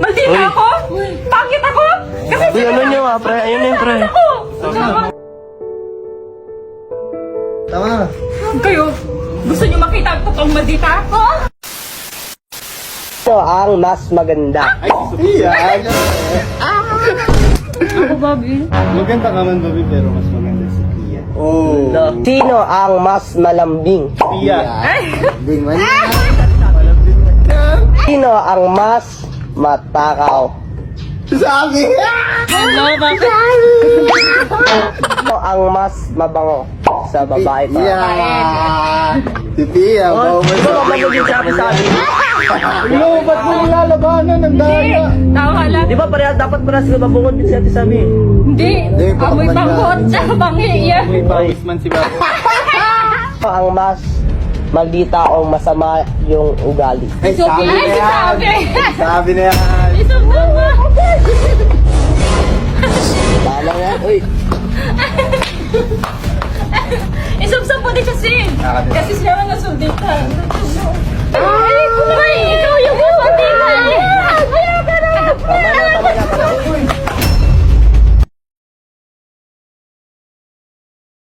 Maldita ako? Pangit ako? Kasi Uy, ano nyo ah, pre? Ayun na yung pre. ako! Tama na. Kayo, gusto niyo makita ang totoong maldita? Ito ang mas maganda. Ay, si Sophia. Ako, Bobby. Maganda ka man, Bobby, pero mas maganda si Pia. Oh. Sino ang mas malambing? Pia. Bing man. Sino ang mas matakaw? Sabi! Ano, bakit? Sino ang mas mabango sa babae pa? Yeah. Si Pia. Oh, di ba mabango din sabi-sabi? Ano, ba't mo nilalabanan ng daya? Tama lang. Di ba dapat para sila mabungod din si Ate Sabi? Hindi. Hindi, baka Amoy manda. bangot. Bangi yan. May pawis man si Babo. Sino ang mas maldita o masama yung ugali? Ay, sabi na Ay, yan. sabi. Sabi na yan. Isang naman. Tama nga. Uy, Isang po din kasi. Kasi sila nga nasuldi